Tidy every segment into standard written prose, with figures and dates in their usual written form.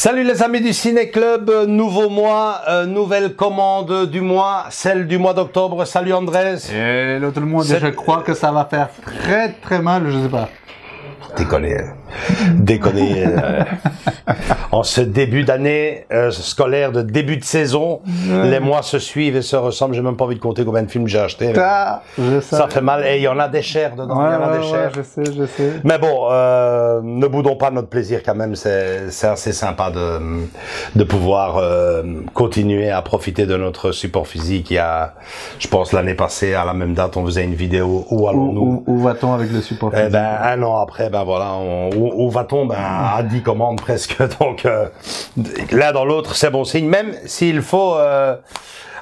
Salut les amis du Ciné Club, nouveau mois, nouvelle commande du mois, celle du mois d'octobre. Salut Andrés. Hello tout le monde, je crois que ça va faire très mal, je sais pas. Déconner. En ce début d'année scolaire, de début de saison, les mois se suivent et se ressemblent. J'ai même pas envie de compter combien de films j'ai acheté. Ça fait mal. Et il y en a des chers dedans. Ouais, il y en a des chers. je sais. Mais bon, ne boudons pas notre plaisir quand même. C'est assez sympa de pouvoir continuer à profiter de notre support physique. Il y a, je pense, l'année passée, à la même date, on faisait une vidéo. Où allons-nous? Où va-t-on avec le support physique? Eh ben, un an après, ben voilà, où va-t-on? Ben, à 10 commandes presque. Donc, l'un dans l'autre, c'est bon signe. Même s'il faut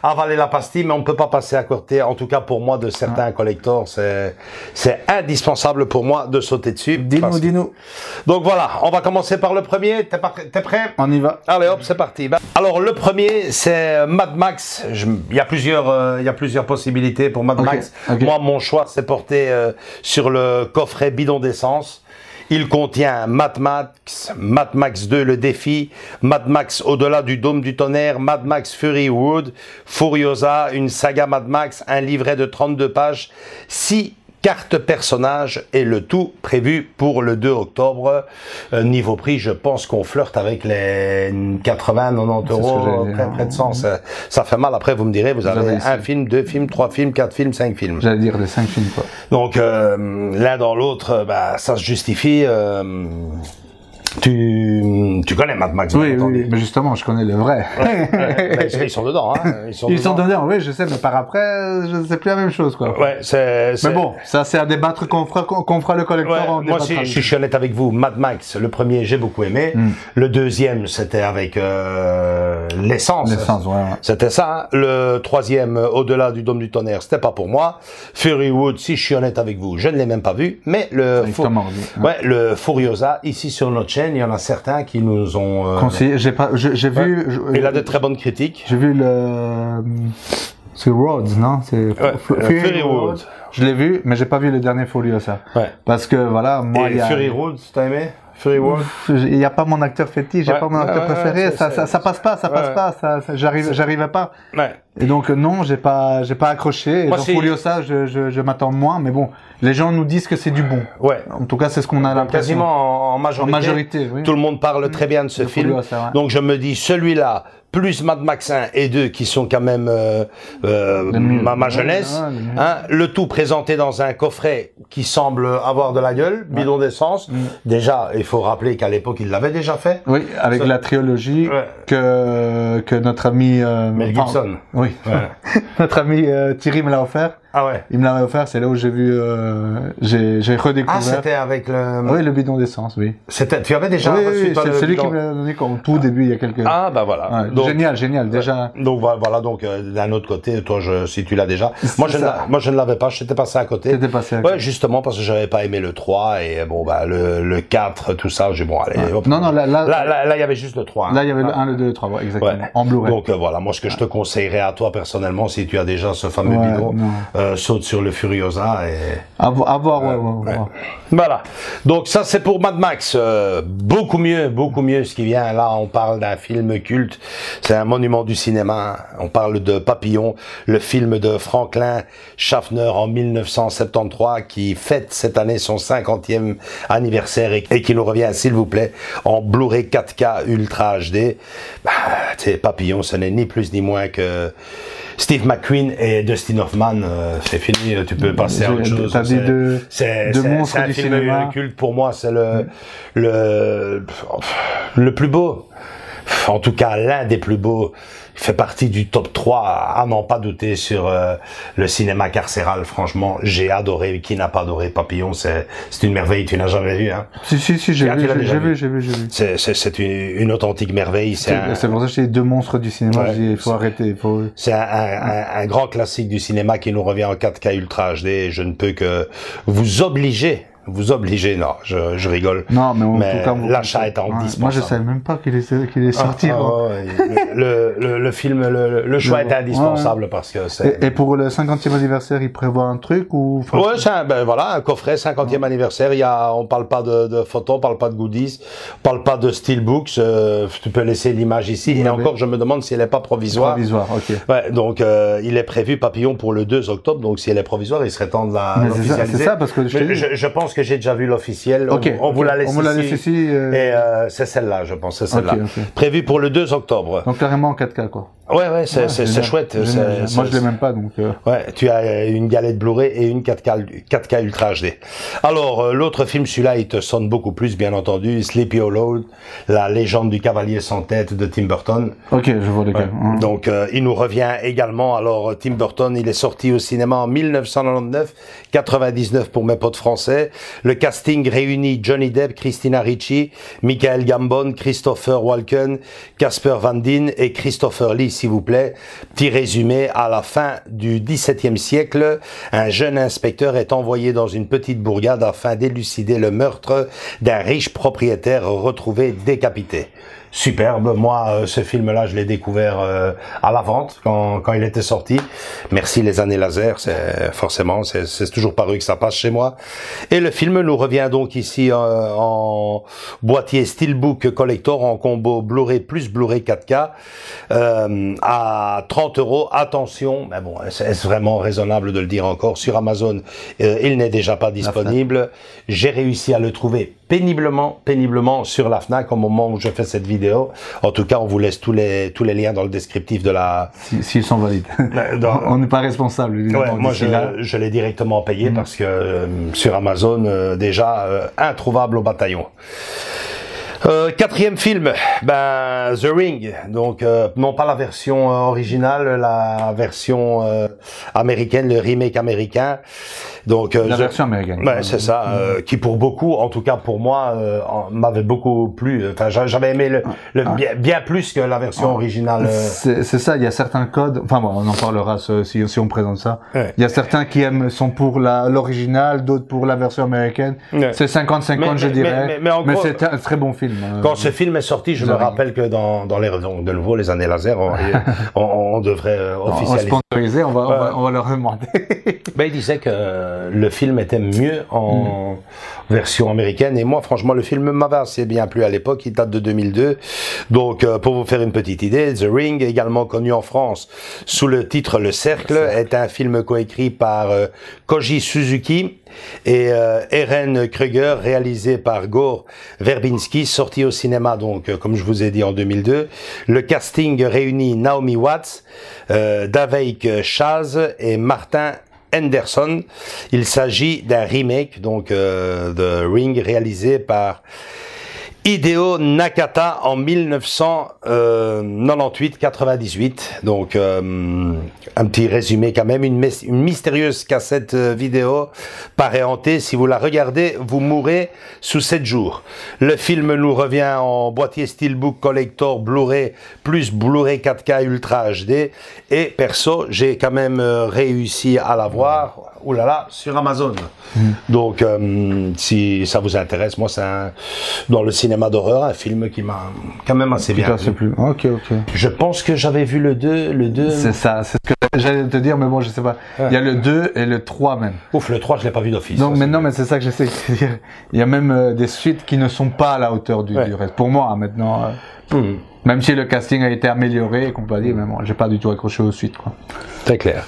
avaler la pastille, mais on ne peut pas passer à côté. En tout cas, pour moi, de certains collectors, c'est indispensable pour moi de sauter dessus. Dis-nous. Donc voilà, on va commencer par le premier. T'es prêt? On y va. Allez hop, c'est parti. Alors le premier, c'est Mad Max. Il y a plusieurs possibilités pour Mad Max. Okay. Moi, mon choix s'est porté sur le coffret bidon d'essence. Il contient Mad Max 2, le défi, Mad Max au-delà du dôme du tonnerre, Mad Max Fury Road, Furiosa, une saga Mad Max, un livret de 32 pages, 6 cartes personnages et le tout prévu pour le 2 octobre. Niveau prix, je pense qu'on flirte avec les 80-90 euros, près de 100. Ça fait mal. Après, vous me direz, vous avez un film, 2 films, 3 films, 4 films, 5 films. J'allais dire les 5 films, quoi. Donc, l'un dans l'autre, bah, ça se justifie. Tu connais Mad Max? Oui, mais justement, je connais le vrai. Ils sont dedans, hein. Ils sont dedans, oui, je sais, mais par après, c'est plus la même chose, quoi. Ouais, mais bon, ça, c'est à débattre qu'on fera le collector. Ouais, moi, si je suis honnête avec vous, Mad Max, le premier, j'ai beaucoup aimé. Le deuxième, c'était avec l'essence. Ouais. C'était ça. Hein. Le troisième, au-delà du dôme du tonnerre, c'était pas pour moi. Fury Road, si je suis honnête avec vous, je ne l'ai même pas vu. Mais le Furiosa, ici sur notre chaîne, il y en a certains qui nous ont conseillé. J'ai vu. Il a de très bonnes critiques. J'ai vu c'est Roads, non? C'est Fury Road. Je l'ai vu, mais j'ai pas vu le dernier Furiosa. Ouais. Parce que voilà, moi. Et Fury Road, t'as aimé? Fury Road. Il n'y a pas mon acteur fétiche, j'ai pas mon acteur préféré. Ça passe pas. J'arrivais pas. Ouais. Et donc non, j'ai pas accroché. Et moi, dans Furiosa, je m'attends moins, mais bon, les gens nous disent que c'est du bon. Ouais. En tout cas, c'est ce qu'on a l'impression. Quasiment en majorité. Oui. Tout le monde parle très bien de ce film. Furiosa, Donc je me dis, celui-là, plus Mad Max 1 et 2 qui sont quand même ma jeunesse, le tout présenté dans un coffret qui semble avoir de la gueule, bidon d'essence. Déjà, il faut rappeler qu'à l'époque, il l'avait déjà fait. Oui, avec la trilogie que notre ami Mel Gibson. Oui, notre ami Thierry me l'a offert. Ah ouais. Il me l'avait offert, c'est là où j'ai vu, j'ai redécouvert. Ah, c'était avec le... Oui, le bidon d'essence, oui. Tu avais déjà reçu c'est celui qui me l'a donné au tout début, il y a quelques... Ah, bah voilà. Ouais, donc, génial, déjà. Donc voilà, donc d'un autre côté, toi, si tu l'as déjà. Moi, je ne l'avais pas, j'étais passé à côté. T'étais passé à côté. Ouais, justement, parce que j'avais pas aimé le 3, et bon, bah, le 4, tout ça, j'ai bon, allez. Hop. Non, là, il y avait juste le 3. Hein. Là, il y avait le 1, le 2, le 3, ouais, exactement. Ouais. En Blu-ray. Donc voilà, moi, ce que je te conseillerais à toi, personnellement, si tu as déjà ce fameux bidon, saute sur le Furiosa et... À voir. Voilà. Donc ça, c'est pour Mad Max. Beaucoup mieux ce qui vient. Là, on parle d'un film culte. C'est un monument du cinéma. On parle de Papillon, le film de Franklin Schaffner en 1973 qui fête cette année son 50e anniversaire et qui nous revient, s'il vous plaît, en Blu-ray 4K Ultra HD. Bah, tu sais, Papillon, ce n'est ni plus ni moins que Steve McQueen et Dustin Hoffman, c'est fini, tu peux passer à autre chose. T'as dit deux monstres du cinéma. Culte pour moi, c'est le plus beau. En tout cas, l'un des plus beaux. Il fait partie du top 3, à n'en pas douter, sur le cinéma carcéral. Franchement, j'ai adoré. Qui n'a pas adoré Papillon? C'est une merveille. Tu n'as jamais vu, hein? Si, j'ai vu. C'est une authentique merveille. C'est pour ça que j'ai deux monstres du cinéma. Je dis, il faut arrêter. C'est un grand classique du cinéma qui nous revient en 4K Ultra HD. Je ne peux que vous obliger Vous obligez, non, je rigole. Non, mais en tout cas, l'achat est indispensable. Moi, je savais même pas qu'il est sorti. Le film, le choix est indispensable parce que c'est... Et pour le 50e anniversaire, il prévoit un truc ou... Ouais, voilà, un coffret 50e anniversaire. On parle pas de photos, on parle pas de goodies, on parle pas de steelbooks. Tu peux laisser l'image ici. Et encore, je me demande si elle est pas provisoire. Provisoire, ok. Ouais, donc il est prévu papillon pour le 2 octobre. Donc si elle est provisoire, il serait temps de l'officialiser. C'est ça, parce que je pense que j'ai déjà vu l'officiel. Okay, on vous la laisse ici. Et c'est celle-là, je pense, c'est celle-là. Okay. Prévu pour le 2 octobre. Donc carrément en 4K, quoi. Ouais, c'est chouette. Moi, je l'ai même pas, donc. Ouais, tu as une galette Blu-ray et une 4K Ultra HD. Alors, l'autre film, celui-là, il te sonne beaucoup plus, bien entendu. Sleepy Hollow, la légende du cavalier sans tête de Tim Burton. Ok, je vois lequel. Ouais. Donc, il nous revient également. Alors, Tim Burton, il est sorti au cinéma en 1999, 99 pour mes potes français. Le casting réunit Johnny Depp, Christina Ricci, Michael Gambon, Christopher Walken, Casper Van Dien et Christopher Lee, s'il vous plaît. Petit résumé, à la fin du XVIIe siècle, un jeune inspecteur est envoyé dans une petite bourgade afin d'élucider le meurtre d'un riche propriétaire retrouvé décapité. Superbe. Moi, ce film-là, je l'ai découvert à la vente quand il était sorti. Merci les années laser, c'est toujours paru que ça passe chez moi. Et le film nous revient donc ici en boîtier Steelbook Collector en combo Blu-ray plus Blu-ray 4K à 30 €. Attention, mais bon, est-ce vraiment raisonnable de le dire encore? Sur Amazon, il n'est déjà pas disponible. J'ai réussi à le trouver péniblement sur la Fnac au moment où je fais cette vidéo. En tout cas, on vous laisse tous les liens dans le descriptif de la... S'ils sont valides. On n'est pas responsable, évidemment. Ouais, moi, je l'ai directement payé parce que sur Amazon, déjà, introuvable au bataillon. Quatrième film, The Ring, donc non pas la version originale, la version américaine, le remake américain. Donc la version américaine. Ouais, c'est ça, qui pour beaucoup, en tout cas pour moi, m'avait beaucoup plu. Enfin, j'avais aimé bien plus que la version originale. C'est ça, il y a certains codes. Enfin bon, on en parlera si on présente ça. Ouais. Il y a certains qui sont pour l'original, d'autres pour la version américaine. Ouais. C'est 50-50, je dirais. Mais c'est un très bon film. Quand ce film est sorti, je me rappelle que dans de nouveau les années laser, on devrait officialiser. Sponsoriser, on va leur demander. Ben, il disait que le film était mieux en version américaine et moi franchement le film m'avait assez bien plu à l'époque, il date de 2002. Donc pour vous faire une petite idée, The Ring, également connu en France sous le titre Le Cercle, est un film coécrit par Koji Suzuki et Eren Kruger, réalisé par Gore Verbinski, sorti au cinéma donc comme je vous ai dit en 2002. Le casting réunit Naomi Watts, Daveik Chaz et Martin Henderson. Il s'agit d'un remake donc de Ring réalisé par Hideo Nakata en 1998-98. Donc un petit résumé quand même, une mystérieuse cassette vidéo paraît hantée. Si vous la regardez, vous mourrez sous 7 jours. Le film nous revient en boîtier Steelbook Collector Blu-ray plus Blu-ray 4K Ultra HD. Et perso, j'ai quand même réussi à l'avoir. Ouh là là, sur Amazon. Donc, si ça vous intéresse, moi, c'est dans le cinéma d'horreur, un film qui m'a quand même assez bien plu. Ok. Je pense que j'avais vu le 2. C'est ça, c'est ce que j'allais te dire, mais bon, je sais pas. Ouais. Il y a le 2 et le 3 même. Ouf, le 3, je l'ai pas vu d'office. Donc, mais c'est ça que j'essaie de dire. Il y a même des suites qui ne sont pas à la hauteur du reste. Pour moi, maintenant. Même si le casting a été amélioré et compagnie, mais bon, j'ai pas du tout accroché aux suites, quoi. Très clair.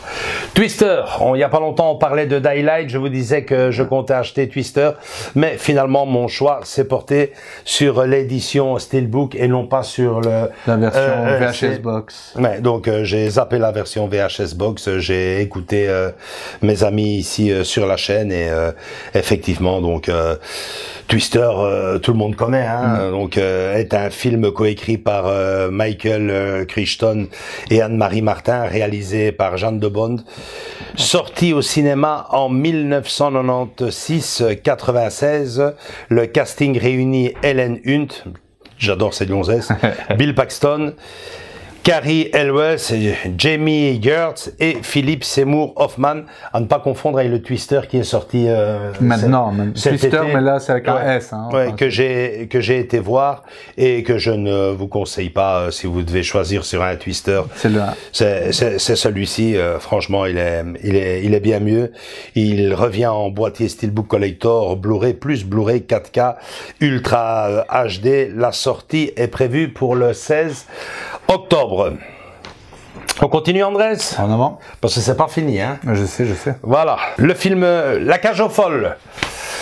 Twister, il y a pas longtemps, on parlait de Daylight, je vous disais que je comptais acheter Twister, mais finalement, mon choix s'est porté sur l'édition Steelbook et non pas sur la version VHS Box. Ouais, donc j'ai zappé la version VHS Box, j'ai écouté mes amis ici sur la chaîne et effectivement, donc Twister, tout le monde connaît, hein, donc est un film coécrit par Michael Crichton et Anne-Marie Martin, réalisé par Jeanne de Bond, sorti au cinéma en 1996-96. Le casting réunit Helen Hunt, j'adore cette gonzesse, Bill Paxton, Cary Elwes, Jamie Gertz et Philip Seymour Hoffman, à ne pas confondre avec le Twister qui est sorti maintenant. Twister, mais là c'est avec un S. Hein, ouais, que j'ai été voir et que je ne vous conseille pas si vous devez choisir sur un Twister. C'est celui-ci. Franchement, il est bien mieux. Il revient en boîtier Steelbook Collector, Blu-ray plus Blu-ray 4K Ultra HD. La sortie est prévue pour le 16 octobre. On continue, Andrés? En avant. Parce que c'est pas fini, hein? Je sais. Voilà. Le film La Cage aux Folles.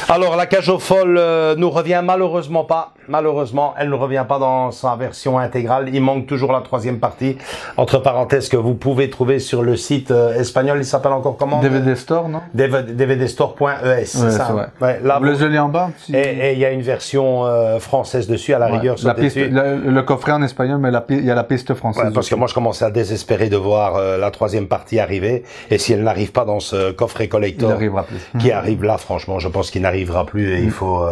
Alors, La Cage aux Folles nous revient malheureusement pas. Malheureusement, elle ne revient pas dans sa version intégrale. Il manque toujours la 3e partie. Entre parenthèses, que vous pouvez trouver sur le site espagnol. Il s'appelle encore comment? DVD Store, non? dvdstore.es, c'est ça? Ouais. Là, vous le en bas? Si... Et il y a une version française dessus, à la rigueur. Le coffret en espagnol, mais il y a la piste française. Ouais, parce que moi, je commençais à désespérer de voir la 3e partie arriver. Et si elle n'arrive pas dans ce coffret collector, il n'arrivera plus. Qui arrive là, franchement, je pense qu'il n'arrivera plus et il faut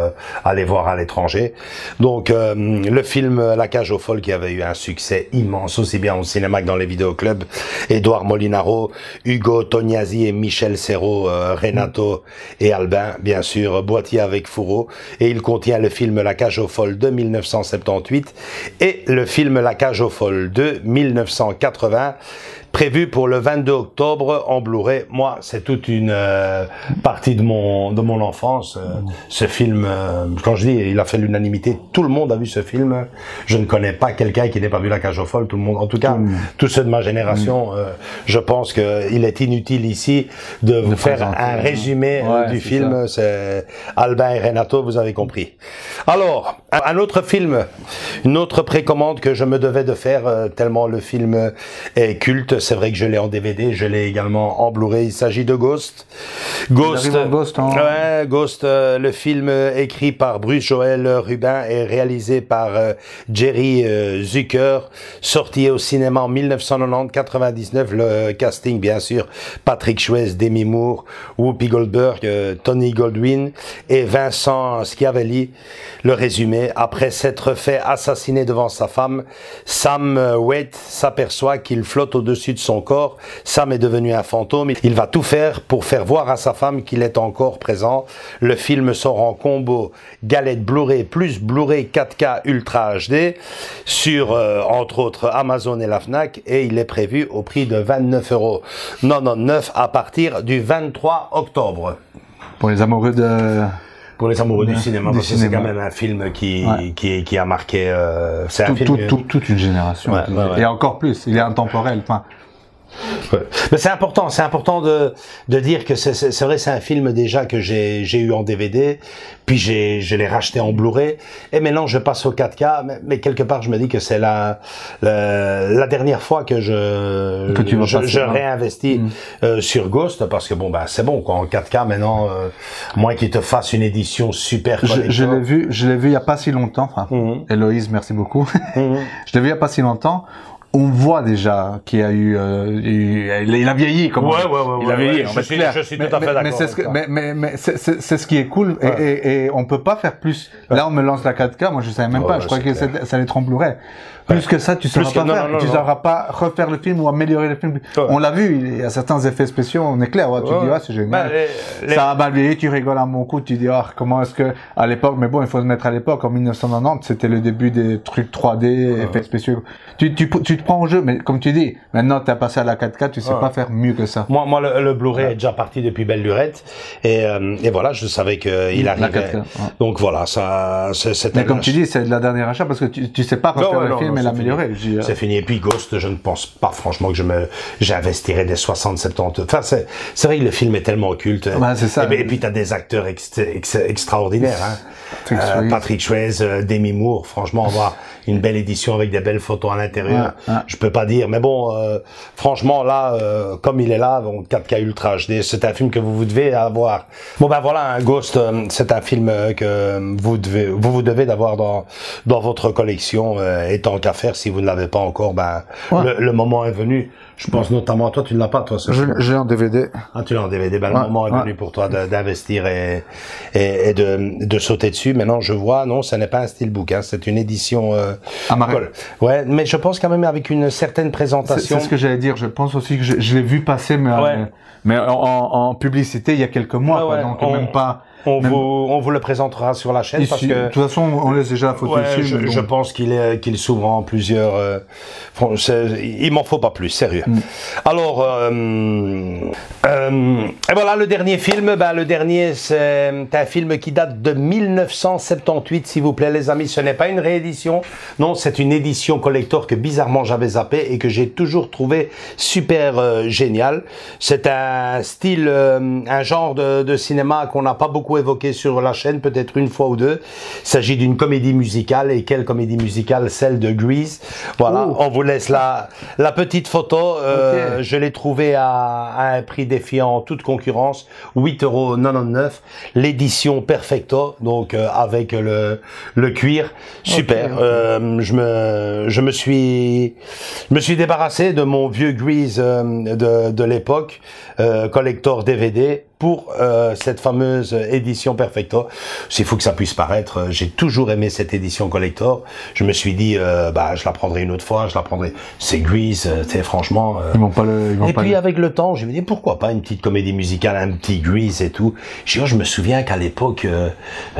aller voir à l'étranger. Donc, le film La Cage aux Folles qui avait eu un succès immense, aussi bien au cinéma que dans les vidéoclubs. Édouard Molinaro, Hugo Tognazzi et Michel Serrault, Renato et Albin, bien sûr, boîtier avec fourreau. Et il contient le film La Cage aux Folles de 1978 et le film La Cage aux Folles de 1980. Prévu pour le 22 octobre en Blu-ray. Moi, c'est toute une partie de mon enfance. Ce film, quand je dis, il a fait l'unanimité. Tout le monde a vu ce film. Je ne connais pas quelqu'un qui n'ait pas vu La Cage aux Folles. Tout le monde, en tout cas, tous ceux de ma génération. Je pense qu'il est inutile ici de vous faire un résumé du film. C'est Albin et Renato, vous avez compris. Alors, un autre film, une autre précommande que je me devais de faire tellement le film est culte. C'est vrai que je l'ai en DVD, je l'ai également en Blu-ray. Il s'agit de Ghost. Ghost, le film écrit par Bruce Joel Rubin et réalisé par Jerry Zucker, sorti au cinéma en 1990-99. Le casting, bien sûr, Patrick Swayze, Demi Moore, Whoopi Goldberg, Tony Goldwyn et Vincent Schiavelli. Le résumé: après s'être fait assassiner devant sa femme, Sam Waite s'aperçoit qu'il flotte au-dessus de son corps. Sam est devenu un fantôme. Il va tout faire pour faire voir à sa femme qu'il est encore présent. Le film sort en combo galette Blu-ray plus Blu-ray 4K Ultra HD sur, entre autres, Amazon et la Fnac, et il est prévu au prix de 29,99 € à partir du 23 octobre. Pour les amoureux de... Pour les amoureux du cinéma, parce que c'est quand même un film qui a marqué... c'est un film... toute une génération. Et encore plus, il est intemporel. Enfin, mais c'est important de dire que c'est vrai, c'est un film déjà que j'ai eu en DVD, puis je l'ai racheté en Blu-ray, et maintenant je passe au 4K, mais quelque part je me dis que c'est la dernière fois que je réinvestis sur Ghost, parce que bon, c'est bon quoi, en 4K maintenant, moins qu'il te fasse une édition super collector. Je l'ai vu il y a pas si longtemps, enfin, Héloïse, merci beaucoup. Je l'ai vu il y a pas si longtemps. On voit déjà qu'il y a eu, il a vieilli, comment il a vieilli. Je suis tout à fait d'accord. Mais c'est ce qui est cool, et on peut pas faire plus. Là, on me lance la 4K, moi je savais même pas, je crois que ça allait être en Blu-ray. Plus que ça, tu ne sauras pas faire. Tu ne sauras pas refaire le film ou améliorer le film. On l'a vu, il y a certains effets spéciaux, on est clair. Tu dis, c'est génial. Ça a mal vieilli, tu rigoles à mon coup, tu dis, comment est-ce que, à l'époque, mais bon, il faut se mettre à l'époque, en 1990, c'était le début des trucs 3D, effets spéciaux. Tu te prends au jeu, mais comme tu dis, maintenant, tu as passé à la 4K, tu sais pas faire mieux que ça. Moi, le Blu-ray est déjà parti depuis belle lurette. Et voilà, je savais qu'il arrivait. Donc voilà, ça, c'est mais comme tu dis, c'est de la dernière achat parce que tu sais pas refaire le film et l'améliorer. C'est fini. Et puis Ghost, je ne pense pas franchement que j'investirais des 60-70. Enfin, c'est vrai que le film est tellement culte. C'est ça. Et puis t'as des acteurs extraordinaires. Hein. Patrick Swayze, Demi Moore. Franchement, on voit une belle édition avec des belles photos à l'intérieur. Je peux pas dire, mais bon, franchement là, comme il est là, donc 4K Ultra HD, c'est un film que vous devez avoir. Bon voilà, Ghost, c'est un film que vous devez d'avoir dans votre collection. Et tant qu'à faire, si vous ne l'avez pas encore, le moment est venu. Je pense notamment à toi, tu ne l'as pas toi. J'ai en DVD. Ah, tu l'as en DVD. Le moment est venu pour toi d'investir et de sauter dessus. Maintenant, je vois, non, ce n'est pas un steelbook, hein, c'est une édition. Amarré. Ouais, mais je pense quand même avec une certaine présentation. C'est ce que j'allais dire. Je pense aussi que je l'ai vu passer, mais en publicité il y a quelques mois, quoi, donc même pas. On vous le présentera sur la chaîne parce que de toute façon on laisse déjà la photo dessus. Je pense qu'il s'ouvre en plusieurs. Il m'en faut pas plus, sérieux. Alors et voilà le dernier film. Le dernier c'est un film qui date de 1978, s'il vous plaît les amis. Ce n'est pas une réédition, non, c'est une édition collector que bizarrement j'avais zappé et que j'ai toujours trouvé super génial. C'est un style, un genre de cinéma qu'on n'a pas beaucoup évoqué sur la chaîne, peut-être une fois ou deux. Il s'agit d'une comédie musicale. Et quelle comédie musicale? Celle de Grease. Voilà, on vous laisse la petite photo. Je l'ai trouvée à un prix défiant toute concurrence, 8,99 €. L'édition Perfecto, donc avec le cuir, super. Je me suis débarrassé de mon vieux Grease de l'époque, collector DVD, pour cette fameuse édition Perfecto. S'il faut que ça puisse paraître, j'ai toujours aimé cette édition collector. Je me suis dit, je la prendrai une autre fois, je la prendrai. C'est Grease, franchement. Avec le temps, je me dis pourquoi pas une petite comédie musicale, un petit Grease et tout. Je me souviens qu'à l'époque,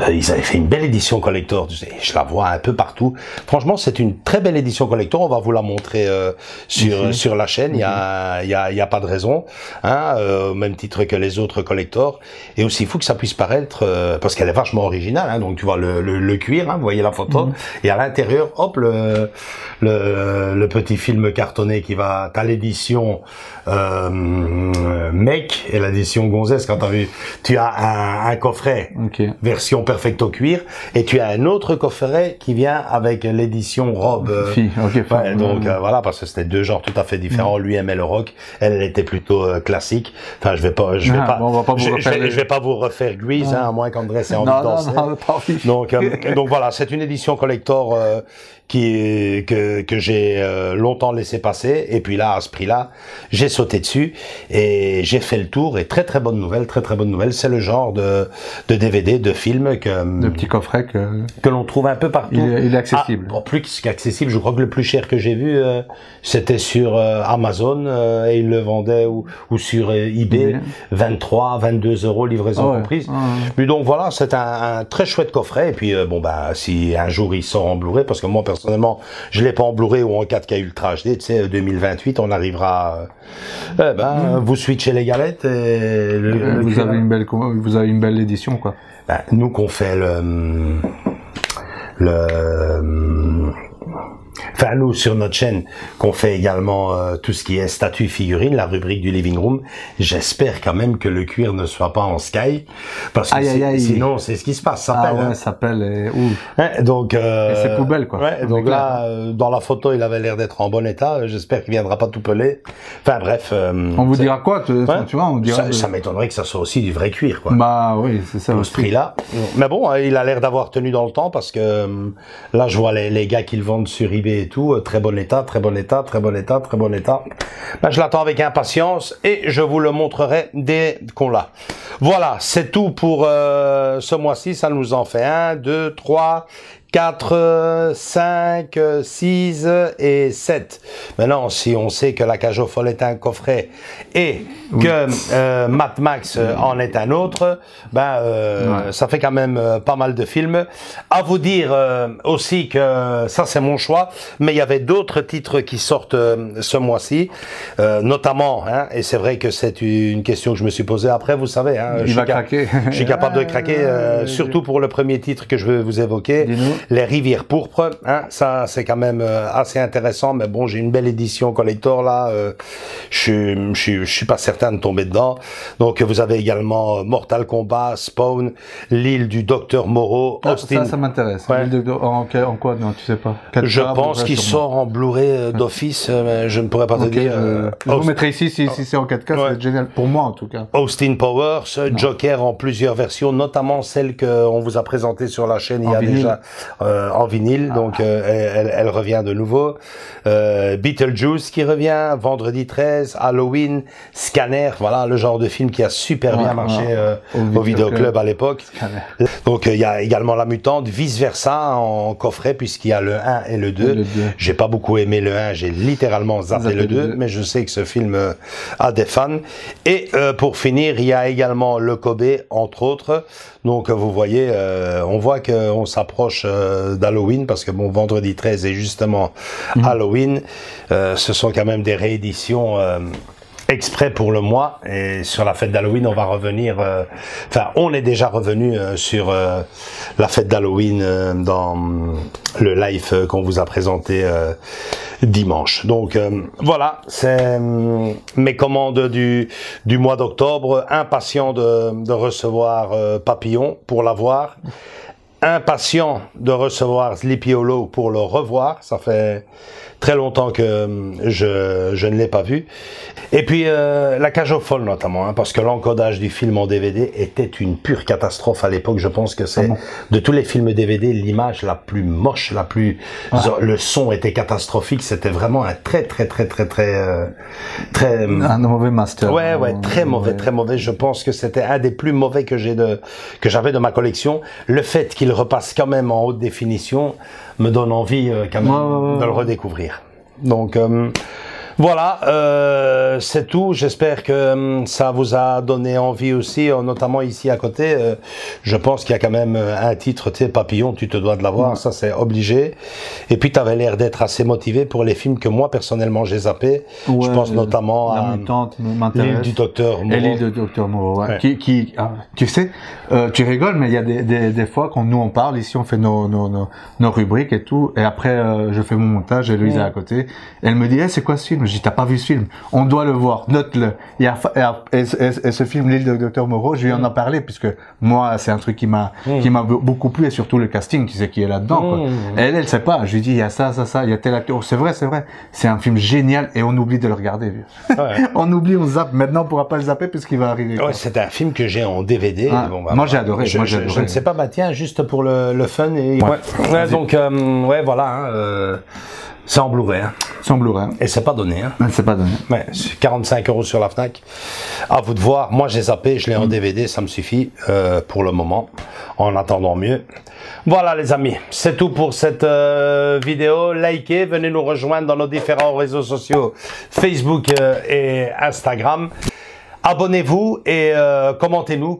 ils avaient fait une belle édition collector. Je la vois un peu partout. Franchement, c'est une très belle édition collector. On va vous la montrer sur la chaîne. Il y a pas de raison, hein, au même titre que les autres collector. Et aussi il faut que ça puisse paraître parce qu'elle est vachement originale, hein, donc tu vois le cuir, hein, vous voyez la photo, et à l'intérieur hop le petit film cartonné qui va, t'as l'édition mec et l'édition gonzesse. Quand t'as vu, tu as un coffret version Perfecto cuir et tu as un autre coffret qui vient avec l'édition robe donc voilà, parce que c'était deux genres tout à fait différents. Lui aimait le rock, elle était plutôt classique. Enfin je vais pas vous refaire Grease, hein, à moins qu'André ait envie de danser. Donc voilà, c'est une édition collector que j'ai longtemps laissé passer, et puis là à ce prix-là, j'ai sauté dessus et j'ai fait le tour. Et très bonne nouvelle, c'est le genre de DVD, de film de petits coffrets que l'on trouve un peu partout. Il est accessible. Plus qu'accessible, je crois que le plus cher que j'ai vu c'était sur Amazon et ils le vendaient ou sur eBay, 22 € livraison comprise. Mais donc voilà, c'est un très chouette coffret. Et puis si un jour il sort en Blu-ray, parce que moi personnellement je l'ai pas en Blu-ray ou en 4K Ultra HD, tu sais, 2028 on arrivera vous switchez les galettes et vous avez une belle édition, quoi. Nous qu'on fait nous sur notre chaîne, qu'on fait également tout ce qui est statues figurines, la rubrique du living room, j'espère quand même que le cuir ne soit pas en sky, parce que sinon c'est ce qui se passe, ça pèle. Ça pèle donc et c'est poubelle, quoi. Donc là dans la photo il avait l'air d'être en bon état, j'espère qu'il viendra pas tout pelé. Enfin bref, on vous dira quoi, tu vois, on dira ça m'étonnerait que ça soit aussi du vrai cuir, quoi. Oui, c'est ça, au ce prix-là. Mais bon, il a l'air d'avoir tenu dans le temps, parce que là je vois les gars qui le vendent sur eBay et tout, très bon état. Je l'attends avec impatience et je vous le montrerai dès qu'on l'a. Voilà, c'est tout pour ce mois-ci. Ça nous en fait 1, 2, 3, 4, 5, 6 et 7. Maintenant, si on sait que La Cage aux Folles est un coffret et que Mad Max en est un autre, ça fait quand même pas mal de films. À vous dire aussi que ça c'est mon choix, mais il y avait d'autres titres qui sortent ce mois-ci, notamment, et c'est vrai que c'est une question que je me suis posée après, vous savez, il va craquer. Je suis capable de craquer, surtout pour le premier titre que je vais vous évoquer. Les Rivières Pourpres, ça c'est quand même assez intéressant, mais bon, j'ai une belle édition collector là, je suis pas certain de tomber dedans. Donc vous avez également Mortal Kombat, Spawn, l'île du Docteur Moreau, Austin. Ça m'intéresse. En quoi? Non, tu sais pas. Je pense qu'il sort en Blu-ray d'office, mais je ne pourrais pas te dire. Je vous mettrai ici si c'est en 4K, ça va être génial pour moi en tout cas. Austin Powers, Joker en plusieurs versions, notamment celle qu'on vous a présentée sur la chaîne il y a déjà en vinyle, donc elle revient de nouveau. Beetlejuice qui revient, Vendredi 13, Halloween, Scanner, voilà le genre de film qui a super bien marché au vidéoclub à l'époque. Donc il y a également La Mutante, Vice Versa en coffret puisqu'il y a le 1 et le 2. J'ai pas beaucoup aimé le 1, j'ai littéralement zappé le 2, mais je sais que ce film a des fans. Et pour finir, il y a également Le Kobe, entre autres. Donc vous voyez, on voit qu'on s'approche d'Halloween parce que bon, Vendredi 13 est justement Halloween. Ce sont quand même des rééditions exprès pour le mois, et sur la fête d'Halloween on va revenir, enfin on est déjà revenu sur la fête d'Halloween dans le live qu'on vous a présenté dimanche. Donc voilà, c'est mes commandes du mois d'octobre. Impatient de recevoir Papillon pour l'avoir, impatient de recevoir Sleepy Hollow pour le revoir, ça fait très longtemps que je ne l'ai pas vu. Et puis La Cage aux Folles notamment, hein, parce que l'encodage du film en DVD était une pure catastrophe à l'époque. Je pense que c'est de tous les films DVD l'image la plus moche, la plus le son était catastrophique. C'était vraiment un très un mauvais master. Ouais, très mauvais. Je pense que c'était un des plus mauvais que j'avais de ma collection. Le fait qu'il repasse quand même en haute définition me donne envie quand même de le redécouvrir. Donc voilà, c'est tout. J'espère que ça vous a donné envie aussi, notamment ici à côté. Je pense qu'il y a quand même un titre, tu sais, Papillon, tu te dois de l'avoir, ça c'est obligé. Et puis tu avais l'air d'être assez motivé pour les films que moi personnellement j'ai zappé. Je pense notamment à L'île du Docteur Moreau. L'île du Docteur Moreau, tu sais, tu rigoles, mais il y a des fois quand nous on parle, ici on fait nos rubriques et tout, et après je fais mon montage et Louise est à côté. Elle me dit, hey, c'est quoi ce film? Je dis, t'as pas vu ce film? On doit le voir, note-le. Et ce film, L'île du Docteur Moreau, je lui en ai parlé, puisque moi, c'est un truc qui m'a beaucoup plu, et surtout le casting, tu sais qui est là-dedans, quoi. Elle sait pas. Je lui dis, il y a ça, il y a tel acteur. C'est vrai. C'est un film génial, et on oublie de le regarder, vieux. On oublie, on zappe. Maintenant, on pourra pas le zapper, puisqu'il va arriver. Ouais, c'est un film que j'ai en DVD. Bon, moi, j'ai adoré. Je ne sais pas, tiens, juste pour le fun. Et... donc, voilà, hein, c'est en Blu-ray. Hein. C'est en Blu-ray. Et c'est pas donné. Hein. C'est pas donné. 45 € sur la Fnac. À vous de voir. Moi, j'ai zappé, je l'ai en DVD, ça me suffit pour le moment. En attendant mieux. Voilà les amis, c'est tout pour cette vidéo. Likez, venez nous rejoindre dans nos différents réseaux sociaux, Facebook et Instagram. Abonnez-vous et commentez-nous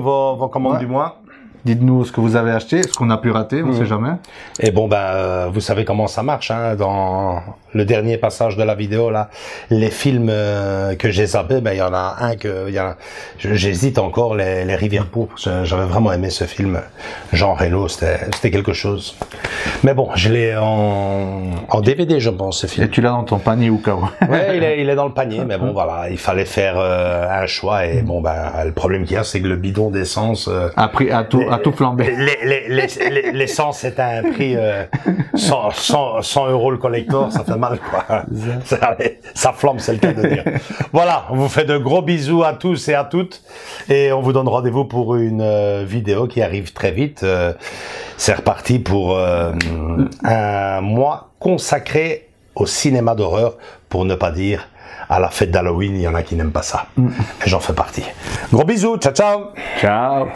vos commandes du mois. Dites-nous ce que vous avez acheté, ce qu'on a pu rater, on ne sait jamais. Et bon, vous savez comment ça marche, hein, dans le dernier passage de la vidéo, là, les films que j'ai zappés, il y en a un j'hésite encore, les Rivières Pourpres. J'avais vraiment aimé ce film. Jean Reno, c'était quelque chose. Mais bon, je l'ai en DVD, je pense, ce film. Et tu l'as dans ton panier ou cas où? Ouais, il est dans le panier, mais bon, voilà, il fallait faire un choix. Et bon, le problème qu'il y a, c'est que le bidon d'essence... a tout flambé. L'essence est à un prix 100 € le collector, ça fait mal, quoi. Ça flambe, c'est le cas de dire. Voilà, on vous fait de gros bisous à tous et à toutes, et on vous donne rendez-vous pour une vidéo qui arrive très vite. C'est reparti pour un mois consacré au cinéma d'horreur, pour ne pas dire à la fête d'Halloween. Il y en a qui n'aiment pas ça. Et j'en fais partie. Gros bisous, ciao ciao. Ciao.